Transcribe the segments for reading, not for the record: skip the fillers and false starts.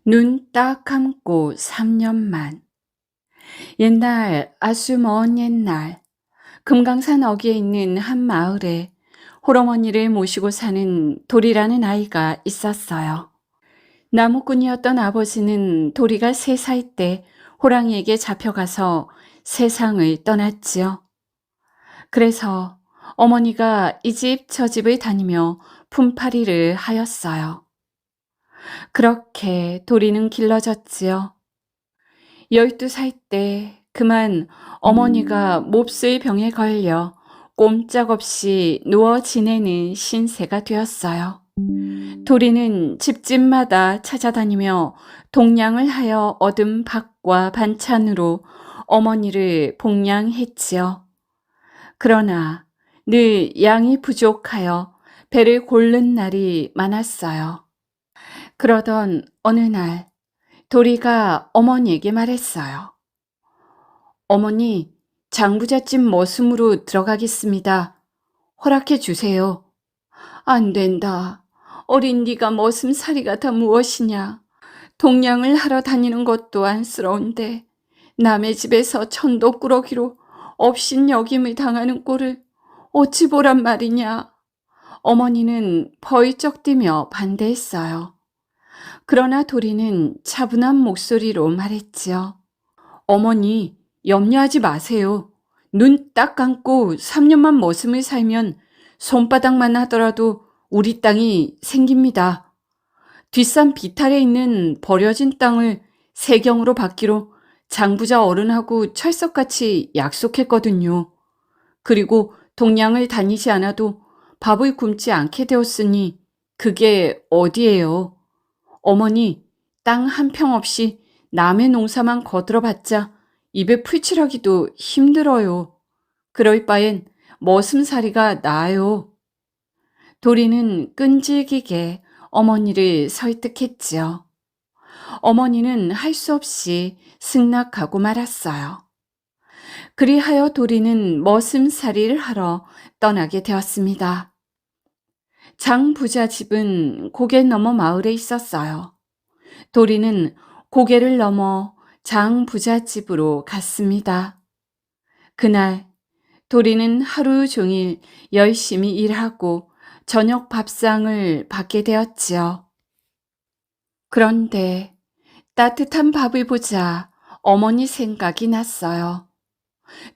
눈 딱 감고 3년만. 옛날, 아주 먼 옛날, 금강산 어귀에 있는 한 마을에 홀어머니를 모시고 사는 돌이라는 아이가 있었어요. 나무꾼이었던 아버지는 돌이가 3살 때 호랑이에게 잡혀가서 세상을 떠났지요. 그래서 어머니가 이 집 저 집을 다니며 품팔이를 하였어요. 그렇게 돌이는 길러졌지요. 12살 때 그만 어머니가 몹쓸 병에 걸려 꼼짝없이 누워 지내는 신세가 되었어요. 도리는 집집마다 찾아다니며 동냥을 하여 얻은 밥과 반찬으로 어머니를 복냥했지요. 그러나 늘 양이 부족하여 배를 고른 날이 많았어요. 그러던 어느 날 도리가 어머니에게 말했어요. 어머니, 장부잣집 머슴으로 들어가겠습니다. 허락해 주세요. 안 된다. 어린 네가 머슴살이가 다 무엇이냐. 동냥을 하러 다니는 것도 안쓰러운데 남의 집에서 천도꾸러기로 업신여김을 당하는 꼴을 어찌 보란 말이냐. 어머니는 벌쩍 뛰며 반대했어요. 그러나 도리는 차분한 목소리로 말했지요. 어머니, 염려하지 마세요. 눈 딱 감고 3년만 머슴을 살면 손바닥만 하더라도 우리 땅이 생깁니다. 뒷산 비탈에 있는 버려진 땅을 세경으로 받기로 장부자 어른하고 철석같이 약속했거든요. 그리고 동양을 다니지 않아도 밥을 굶지 않게 되었으니 그게 어디예요? 어머니, 땅 한 평 없이 남의 농사만 거들어봤자 입에 풀칠하기도 힘들어요. 그럴 바엔 머슴살이가 나아요. 도리는 끈질기게 어머니를 설득했지요. 어머니는 할 수 없이 승낙하고 말았어요. 그리하여 도리는 머슴살이를 하러 떠나게 되었습니다. 장 부자 집은 고개 너머 마을에 있었어요. 도리는 고개를 넘어 장 부자 집으로 갔습니다. 그날 도리는 하루 종일 열심히 일하고 저녁 밥상을 받게 되었지요. 그런데 따뜻한 밥을 보자 어머니 생각이 났어요.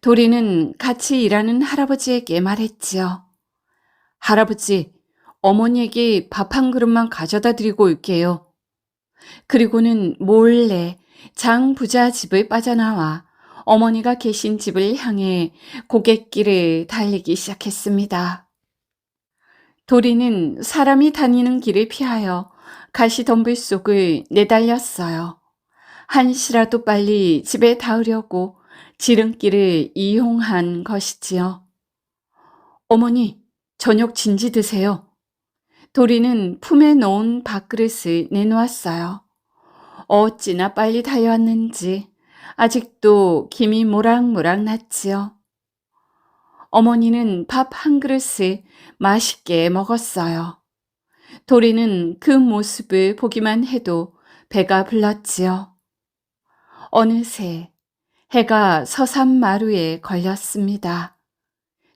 도리는 같이 일하는 할아버지에게 말했지요. 할아버지, 어머니에게 밥 한 그릇만 가져다 드리고 올게요. 그리고는 몰래 장 부자 집을 빠져나와 어머니가 계신 집을 향해 고갯길을 달리기 시작했습니다. 도리는 사람이 다니는 길을 피하여 가시덤불 속을 내달렸어요. 한시라도 빨리 집에 닿으려고 지름길을 이용한 것이지요. 어머니, 저녁 진지 드세요. 도리는 품에 넣은 밥그릇을 내놓았어요. 어찌나 빨리 달려왔는지 아직도 김이 모락모락 났지요. 어머니는 밥 한 그릇을 맛있게 먹었어요. 도리는 그 모습을 보기만 해도 배가 불렀지요. 어느새 해가 서산마루에 걸렸습니다.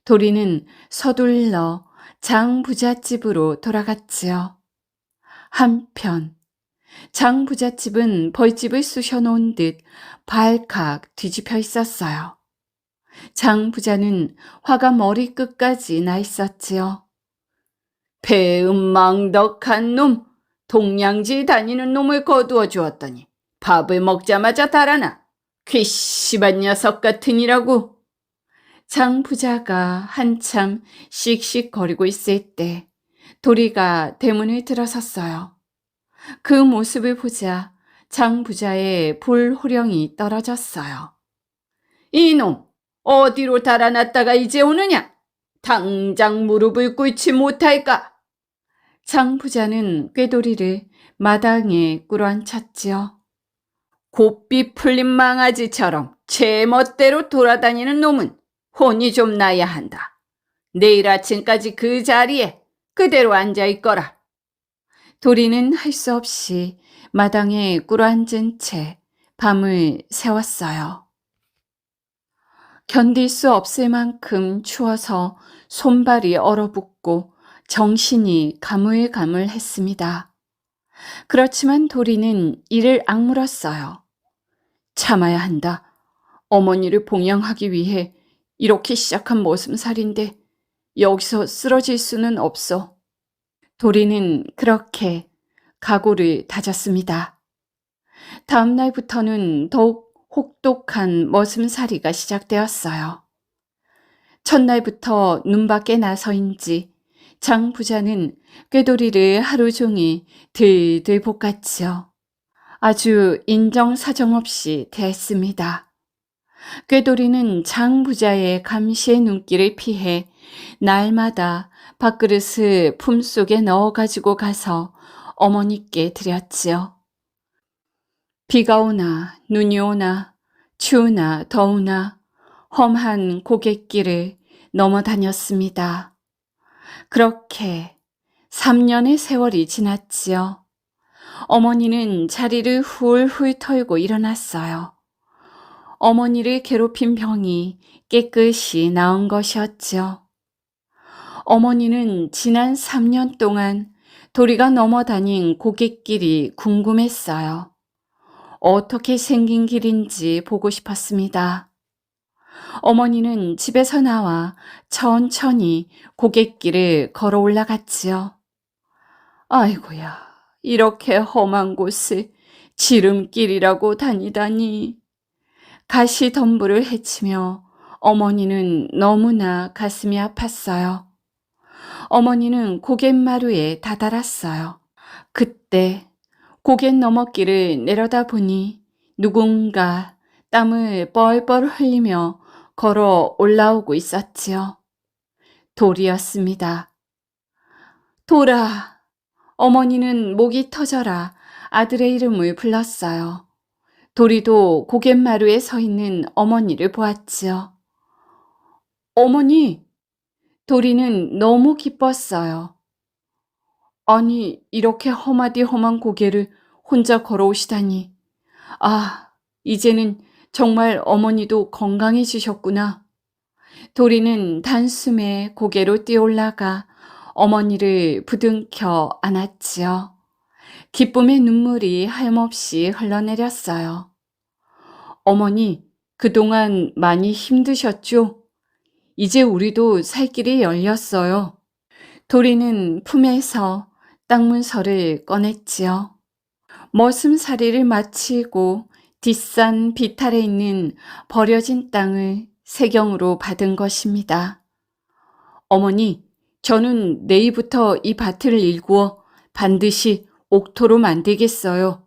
도리는 서둘러 장 부잣집으로 돌아갔지요. 한편 장 부잣집은 벌집을 쑤셔놓은 듯 발칵 뒤집혀 있었어요. 장 부자는 화가 머리끝까지 나 있었지요. 배은망덕한 놈, 동냥지 다니는 놈을 거두어 주었더니 밥을 먹자마자 달아나. 괘씸한 녀석 같으니라고. 장 부자가 한참 씩씩거리고 있을 때 도리가 대문을 들어섰어요. 그 모습을 보자 장 부자의 볼호령이 떨어졌어요. 이놈, 어디로 달아났다가 이제 오느냐? 당장 무릎을 꿇지 못할까? 장 부자는 꾀도리를 마당에 꿇어앉혔지요. 곱비 풀린 망아지처럼 제멋대로 돌아다니는 놈은 혼이 좀 나야 한다. 내일 아침까지 그 자리에 그대로 앉아있거라. 도리는 할 수 없이 마당에 꿇어앉은 채 밤을 새웠어요. 견딜 수 없을 만큼 추워서 손발이 얼어붙고 정신이 가물가물했습니다. 그렇지만 도리는 이를 악물었어요. 참아야 한다. 어머니를 봉양하기 위해 이렇게 시작한 머슴살인데 여기서 쓰러질 수는 없어. 도리는 그렇게 각오를 다졌습니다. 다음 날부터는 더욱 혹독한 머슴살이가 시작되었어요. 첫날부터 눈밖에 나서인지 장 부자는 꾀돌이를 하루 종일 들들 볶았지요. 아주 인정사정 없이 대했습니다. 꾀돌이는 장 부자의 감시의 눈길을 피해 날마다 밥그릇을 품속에 넣어 가지고 가서 어머니께 드렸지요. 비가 오나 눈이 오나 추우나 더우나 험한 고갯길을 넘어 다녔습니다. 그렇게 3년의 세월이 지났지요. 어머니는 자리를 훌훌 털고 일어났어요. 어머니를 괴롭힌 병이 깨끗이 나은 것이었지요. 어머니는 지난 3년 동안 도리가 넘어다닌 고갯길이 궁금했어요. 어떻게 생긴 길인지 보고 싶었습니다. 어머니는 집에서 나와 천천히 고갯길을 걸어 올라갔지요. 아이고야, 이렇게 험한 곳을 지름길이라고 다니다니. 가시덤불을 헤치며 어머니는 너무나 가슴이 아팠어요. 어머니는 고갯마루에 다다랐어요. 그때 고갯 너머길을 내려다보니 누군가 땀을 뻘뻘 흘리며 걸어 올라오고 있었지요. 도리였습니다. 돌아! 어머니는 목이 터져라 아들의 이름을 불렀어요. 도리도 고갯마루에 서 있는 어머니를 보았지요. 어머니! 도리는 너무 기뻤어요. 아니, 이렇게 험하디 험한 고개를 혼자 걸어오시다니. 아, 이제는 정말 어머니도 건강해지셨구나. 도리는 단숨에 고개로 뛰어올라가 어머니를 부둥켜 안았지요. 기쁨의 눈물이 하염없이 흘러내렸어요. 어머니, 그동안 많이 힘드셨죠? 이제 우리도 살 길이 열렸어요. 도리는 품에서 땅 문서를 꺼냈지요. 머슴살이를 마치고 뒷산 비탈에 있는 버려진 땅을 세경으로 받은 것입니다. 어머니, 저는 내일부터 이 밭을 일구어 반드시 옥토로 만들겠어요.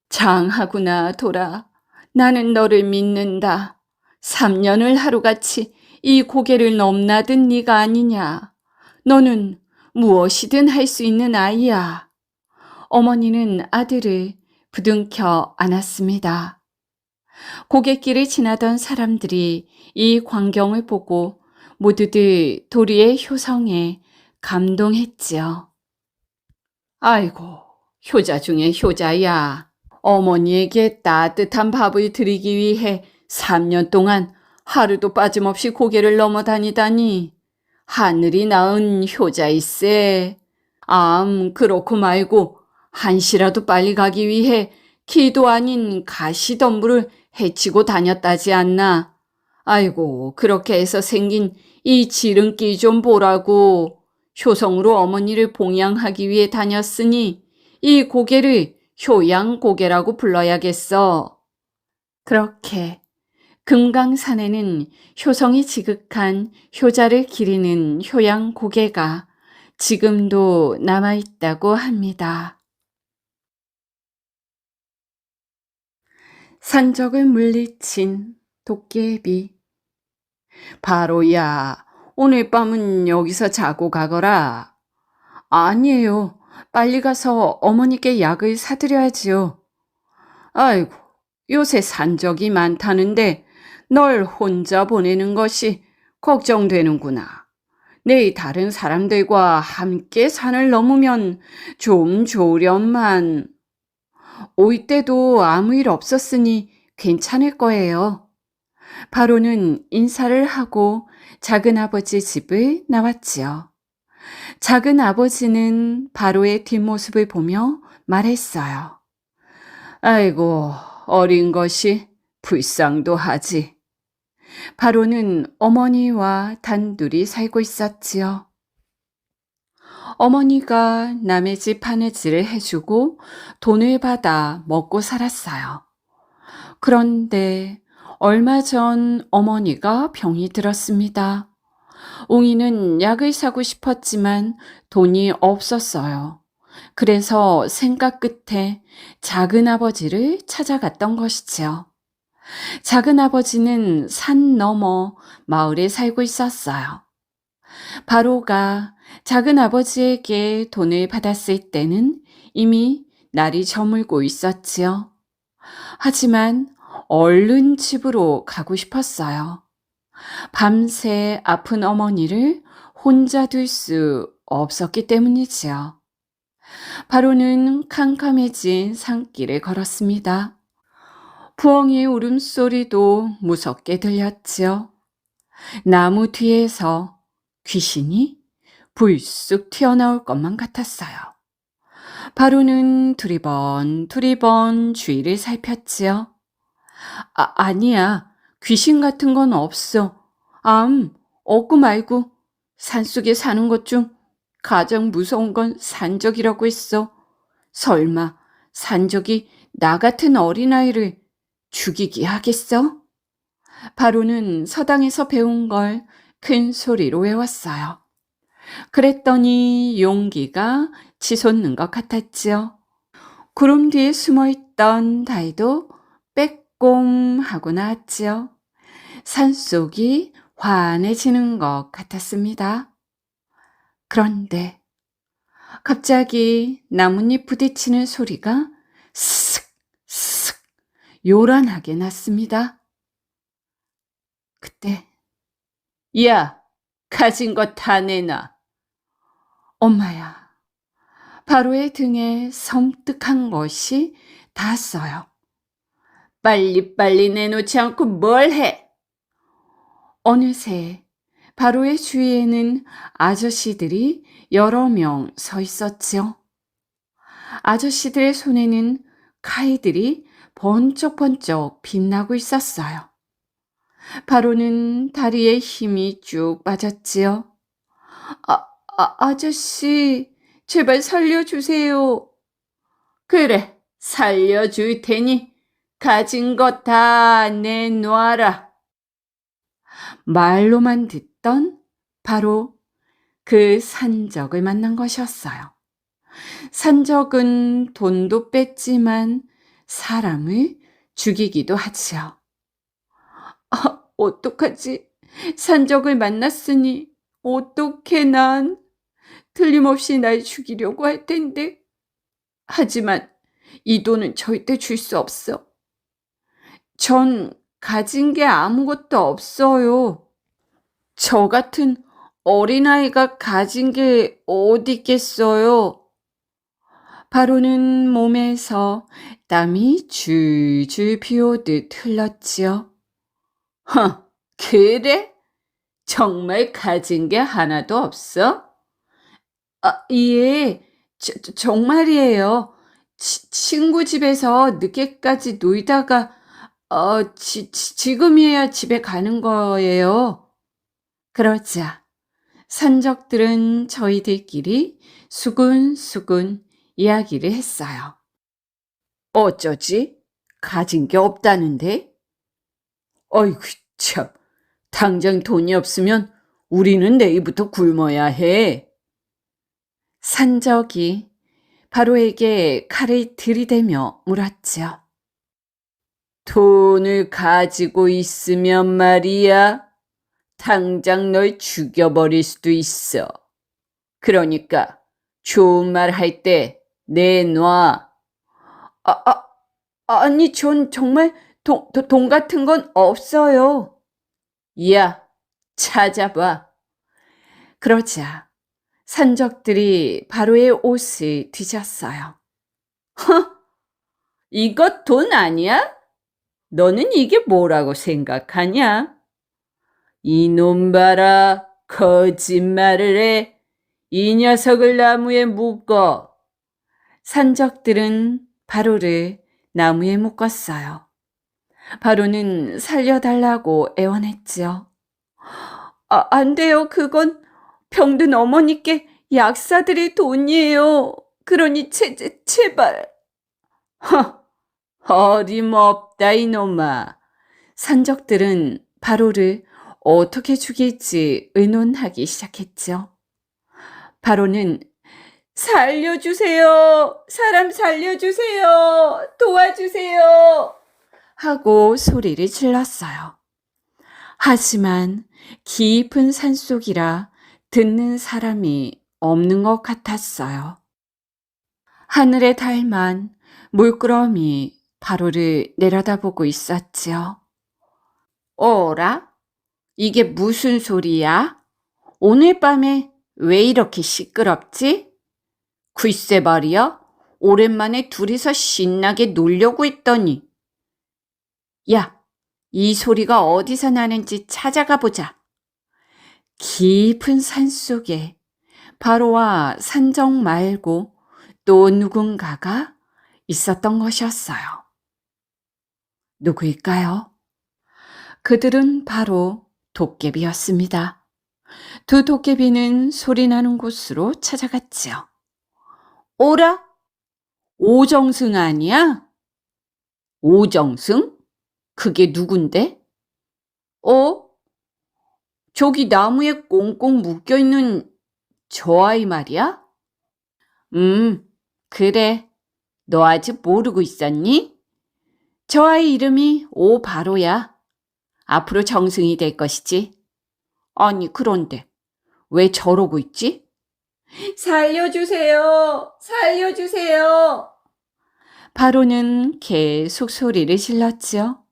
장하구나, 돌아. 나는 너를 믿는다. 3년을 하루같이 이 고개를 넘나든 네가 아니냐. 너는 무엇이든 할 수 있는 아이야. 어머니는 아들을 부둥켜 안았습니다. 고갯길을 지나던 사람들이 이 광경을 보고 모두들 도리의 효성에 감동했지요. 아이고, 효자 중에 효자야. 어머니에게 따뜻한 밥을 드리기 위해 3년 동안 하루도 빠짐없이 고개를 넘어 다니다니. 하늘이 낳은 효자일세. 그렇고 말고 한시라도 빨리 가기 위해 기도 아닌 가시덤불을 헤치고 다녔다지 않나. 아이고, 그렇게 해서 생긴 이 지름길 좀 보라고. 효성으로 어머니를 봉양하기 위해 다녔으니 이 고개를 효양고개라고 불러야겠어. 그렇게 금강산에는 효성이 지극한 효자를 기리는 효양고개가 지금도 남아있다고 합니다. 산적을 물리친 도깨비. 바로야, 오늘 밤은 여기서 자고 가거라. 아니에요. 빨리 가서 어머니께 약을 사드려야지요. 아이고, 요새 산적이 많다는데 널 혼자 보내는 것이 걱정되는구나. 내 다른 사람들과 함께 산을 넘으면 좀 좋으련만 올 때도 아무 일 없었으니 괜찮을 거예요. 바로는 인사를 하고 작은아버지 집을 나왔지요. 작은아버지는 바로의 뒷모습을 보며 말했어요. 아이고, 어린 것이 불쌍도 하지. 바로는 어머니와 단둘이 살고 있었지요. 어머니가 남의 집 바느질을 해주고 돈을 받아 먹고 살았어요. 그런데 얼마 전 어머니가 병이 들었습니다. 옹이는 약을 사고 싶었지만 돈이 없었어요. 그래서 생각 끝에 작은아버지를 찾아갔던 것이지요. 작은아버지는 산 너머 마을에 살고 있었어요. 바로가 작은아버지에게 돈을 받았을 때는 이미 날이 저물고 있었지요. 하지만 얼른 집으로 가고 싶었어요. 밤새 아픈 어머니를 혼자 둘 수 없었기 때문이지요. 바로는 캄캄해진 산길을 걸었습니다. 부엉이의 울음소리도 무섭게 들렸지요. 나무 뒤에서 귀신이 불쑥 튀어나올 것만 같았어요. 바로는 두리번 주위를 살폈지요. 아니야. 귀신 같은 건 없어. 없고 말고 산속에 사는 것 중 가장 무서운 건 산적이라고 했어. 설마 산적이 나 같은 어린아이를 죽이게 하겠어? 바로는 서당에서 배운 걸 큰 소리로 외웠어요. 그랬더니 용기가 치솟는 것 같았지요. 구름 뒤에 숨어있던 달도 빼꼼하고 나왔지요. 산속이 환해지는 것 같았습니다. 그런데 갑자기 나뭇잎 부딪히는 소리가 쓱, 쓱 요란하게 났습니다. 그때 야, 가진 거 다 내놔. 엄마야, 바로의 등에 섬뜩한 것이 닿았어요. 빨리빨리 내놓지 않고 뭘 해? 어느새 바로의 주위에는 아저씨들이 여러 명 서 있었지요. 아저씨들의 손에는 칼들이 번쩍번쩍 빛나고 있었어요. 바로는 다리에 힘이 쭉 빠졌지요. 아저씨, 제발 살려주세요. 그래, 살려줄 테니 가진 것 다 내놔라. 말로만 듣던 바로 그 산적을 만난 것이었어요. 산적은 돈도 뺐지만 사람을 죽이기도 하지요. 어떡하지? 산적을 만났으니 어떡해 난. 틀림없이 날 죽이려고 할 텐데. 하지만 이 돈은 절대 줄 수 없어. 전 가진 게 아무것도 없어요. 저 같은 어린아이가 가진 게 어디 있겠어요. 바로는 몸에서 땀이 줄줄 피오듯 흘렀지요. 그래? 정말 가진 게 하나도 없어? 예. 정말이에요. 친구 집에서 늦게까지 놀다가 지금이야 집에 가는 거예요. 그러자 산적들은 저희들끼리 수군수군 이야기를 했어요. 어쩌지? 가진 게 없다는데? 어이구 참. 당장 돈이 없으면 우리는 내일부터 굶어야 해. 산적이 바로에게 칼을 들이대며 물었지요. 돈을 가지고 있으면 말이야, 당장 널 죽여버릴 수도 있어. 그러니까 좋은 말 할 때 내놔. 아, 아, 아니, 전 정말 돈 같은 건 없어요. 야, 찾아봐. 그러자 산적들이 바로의 옷을 뒤졌어요. 이것 돈 아니야? 너는 이게 뭐라고 생각하냐? 이놈 봐라, 거짓말을 해. 이 녀석을 나무에 묶어. 산적들은 바로를 나무에 묶었어요. 바로는 살려달라고 애원했지요. 안 돼요. 그건 병든 어머니께 약사들의 돈이에요. 그러니 제발. 허, 어림없다 이놈아. 산적들은 바로를 어떻게 죽일지 의논하기 시작했죠. 바로는 살려주세요. 사람 살려주세요. 도와주세요. 하고 소리를 질렀어요. 하지만 깊은 산속이라 듣는 사람이 없는 것 같았어요. 하늘의 달만 물끄러미 바로를 내려다보고 있었지요. 어라? 이게 무슨 소리야? 오늘 밤에 왜 이렇게 시끄럽지? 글쎄 말이야. 오랜만에 둘이서 신나게 놀려고 했더니. 야, 이 소리가 어디서 나는지 찾아가 보자. 깊은 산속에 바로와 산적 말고 또 누군가가 있었던 것이었어요. 누구일까요? 그들은 바로 도깨비였습니다. 두 도깨비는 소리나는 곳으로 찾아갔지요. 오라? 오정승 아니야? 오정승? 그게 누군데? 저기 나무에 꽁꽁 묶여있는 저 아이 말이야? 그래. 너 아직 모르고 있었니? 저 아이 이름이 오바로야. 앞으로 정승이 될 것이지. 아니, 그런데 왜 저러고 있지? 살려주세요. 살려주세요. 바로는 계속 소리를 질렀지요.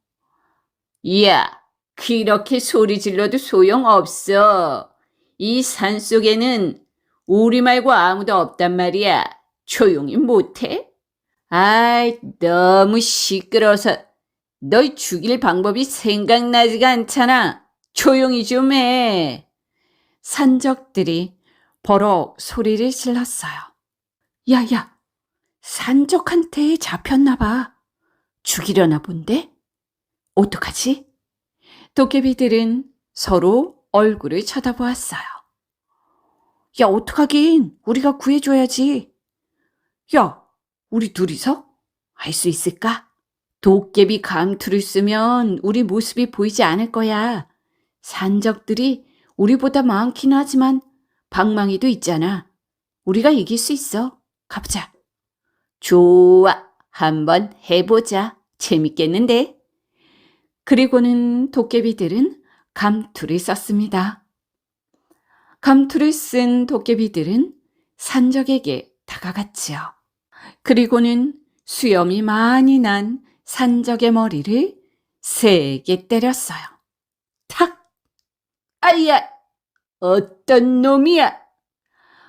야, 그렇게 소리 질러도 소용없어. 이 산속에는 우리 말고 아무도 없단 말이야. 조용히 못해? 아이, 너무 시끄러워서 널 죽일 방법이 생각나지가 않잖아. 조용히 좀 해. 산적들이 버럭 소리를 질렀어요. 야, 산적한테 잡혔나 봐. 죽이려나 본데? 어떡하지? 도깨비들은 서로 얼굴을 쳐다보았어요. 야, 어떡하긴. 우리가 구해줘야지. 야, 우리 둘이서? 할 수 있을까? 도깨비 감투를 쓰면 우리 모습이 보이지 않을 거야. 산적들이 우리보다 많긴 하지만 방망이도 있잖아. 우리가 이길 수 있어. 가보자. 좋아. 한번 해보자. 재밌겠는데? 그리고는 도깨비들은 감투를 썼습니다. 감투를 쓴 도깨비들은 산적에게 다가갔지요. 그리고는 수염이 많이 난 산적의 머리를 세게 때렸어요. 탁! 아야! 어떤 놈이야!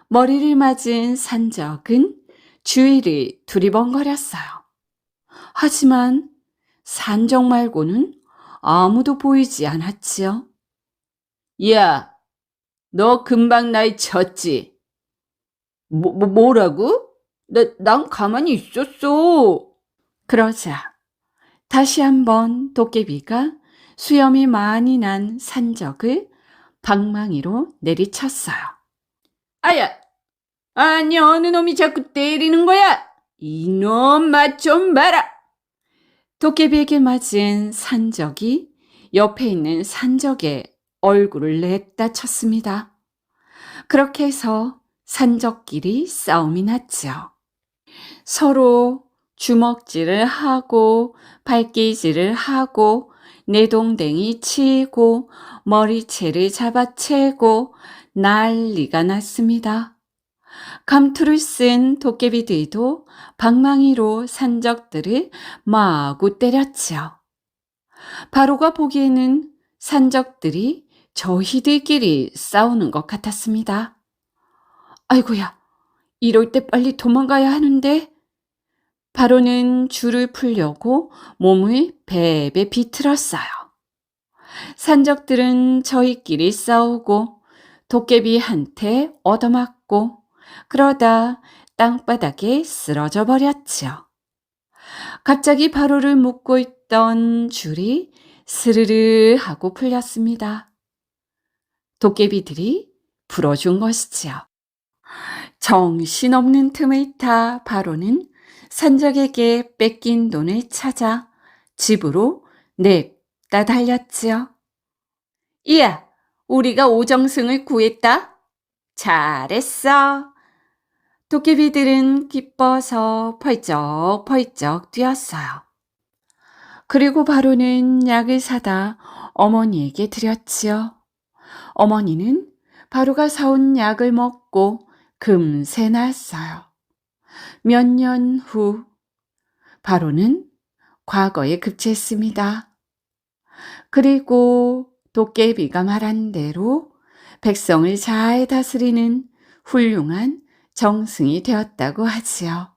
머리를 맞은 산적은 주위를 두리번거렸어요. 하지만 산적 말고는 아무도 보이지 않았지요. 야, 너 금방 날 쳤지? 뭐라고? 난 가만히 있었어. 그러자 다시 한번 도깨비가 수염이 많이 난 산적을 방망이로 내리쳤어요. 아야! 아니, 어느 놈이 자꾸 때리는 거야? 이놈 맛 좀 봐라! 도깨비에게 맞은 산적이 옆에 있는 산적의 얼굴을 냅다 쳤습니다. 그렇게 해서 산적끼리 싸움이 났죠. 서로 주먹질을 하고 발기질을 하고 내동댕이 치고 머리채를 잡아채고 난리가 났습니다. 감투를 쓴 도깨비들도 방망이로 산적들을 마구 때렸지요. 바로가 보기에는 산적들이 저희들끼리 싸우는 것 같았습니다. 아이고야, 이럴 때 빨리 도망가야 하는데. 바로는 줄을 풀려고 몸을 베베 비틀었어요. 산적들은 저희끼리 싸우고 도깨비한테 얻어맞고 그러다 땅바닥에 쓰러져 버렸지요. 갑자기 바로를 묶고 있던 줄이 스르르 하고 풀렸습니다. 도깨비들이 풀어준 것이지요. 정신없는 틈을 타 바로는 산적에게 뺏긴 돈을 찾아 집으로 냅다 달렸지요. 이야, 우리가 오정승을 구했다. 잘했어. 도깨비들은 기뻐서 펄쩍펄쩍 뛰었어요. 그리고 바로는 약을 사다 어머니에게 드렸지요. 어머니는 바로가 사온 약을 먹고 금세 나았어요. 몇 년 후 바로는 과거에 급제했습니다. 그리고 도깨비가 말한 대로 백성을 잘 다스리는 훌륭한 정승이 되었다고 하지요.